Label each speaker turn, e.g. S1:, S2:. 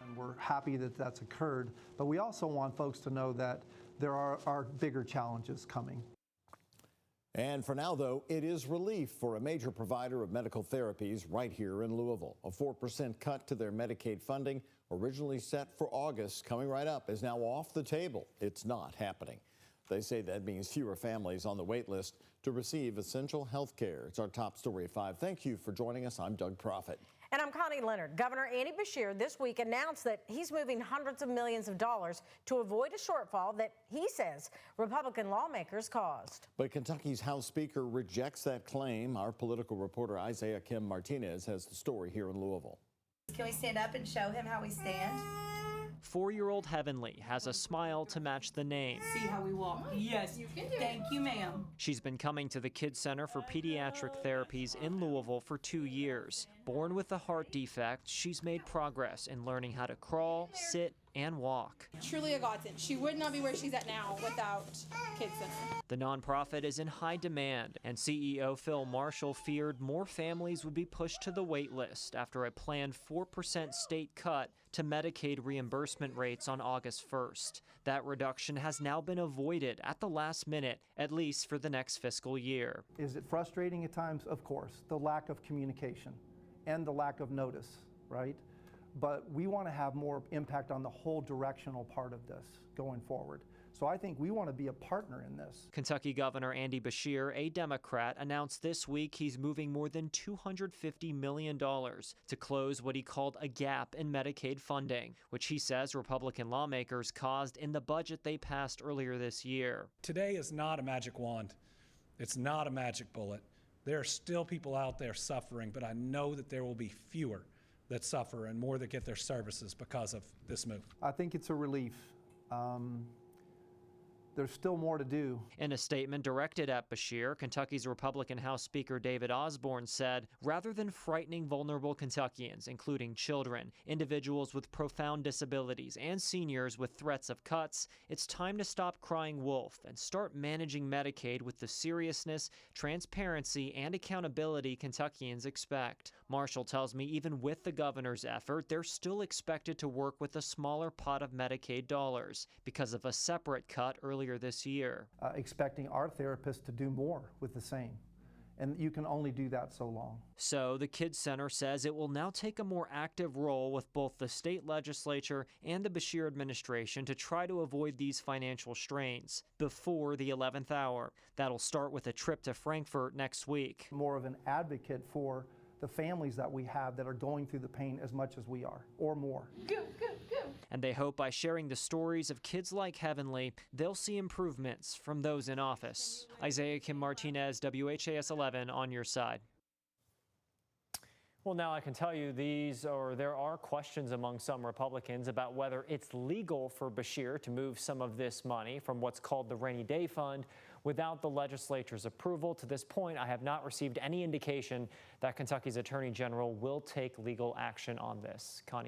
S1: And we're happy that that's occurred, but we also want folks to know that there are bigger challenges coming.
S2: And for now, though, it is relief for a major provider of medical therapies right here in Louisville. A 4% cut to their Medicaid funding, originally set for August, coming right up, is now off the table. It's not happening. They say that means fewer families on the wait list to receive essential health care. It's our top story at 5. Thank you for joining us. I'm Doug Proffitt.
S3: And I'm Connie Leonard. Governor Andy Beshear this week announced that he's moving hundreds of millions of dollars to avoid a shortfall that he says Republican lawmakers caused.
S2: But Kentucky's House Speaker rejects that claim. Our political reporter Isaiah Kim Martinez has the story here in Louisville.
S4: Can we stand up and show him how we stand?
S5: 4-year-old Heavenly has a smile to match the name.
S6: See how we walk? Yes. Thank you, ma'am.
S5: She's been coming to the Kids Center for Pediatric Therapies in Louisville for 2 years. Born with a heart defect, she's made progress in learning how to crawl, sit, and walk.
S7: Truly a godsend. She would not be where she's at now without Kids Center.
S5: The nonprofit is in high demand, and CEO Phil Marshall feared more families would be pushed to the wait list after a planned 4% state cut to Medicaid reimbursement rates on August 1st. That reduction has now been avoided at the last minute, at least for the next fiscal year.
S1: Is it frustrating at times? Of course. The lack of communication and the lack of notice, right? But we want to have more impact on the whole directional part of this going forward. So I think we want to be a partner in this.
S5: Kentucky Governor Andy Beshear, a Democrat, announced this week he's moving more than $250 million to close what he called a gap in Medicaid funding, which he says Republican lawmakers caused in the budget they passed earlier this year.
S8: Today is not a magic wand. It's not a magic bullet. There are still people out there suffering, but I know that there will be fewer that suffer and more that get their services because of this move.
S1: I think it's a relief. There's still more to do.
S5: In a statement directed at Beshear, Kentucky's Republican House Speaker David Osborne said, rather than frightening vulnerable Kentuckians, including children, individuals with profound disabilities, and seniors with threats of cuts, it's time to stop crying wolf and start managing Medicaid with the seriousness, transparency, and accountability Kentuckians expect. Marshall tells me even with the governor's effort, they're still expected to work with a smaller pot of Medicaid dollars because of a separate cut earlier this year.
S1: Expecting our therapists to do more with the same. And you can only do that so long.
S5: So the Kids Center says it will now take a more active role with both the state legislature and the Beshear administration to try to avoid these financial strains before the 11th hour. That'll start with a trip to Frankfurt next week.
S1: More of an advocate for the families that we have that are going through the pain as much as we are, or more.
S6: Go.
S5: And they hope by sharing the stories of kids like Heavenly, they'll see improvements from those in office. Isaiah Kim Martinez, WHAS 11 on your side. Well, now I can tell you there are questions among some Republicans about whether it's legal for Beshear to move some of this money from what's called the Rainy Day Fund without the legislature's approval. To this point, I have not received any indication that Kentucky's Attorney General will take legal action on this. Connie.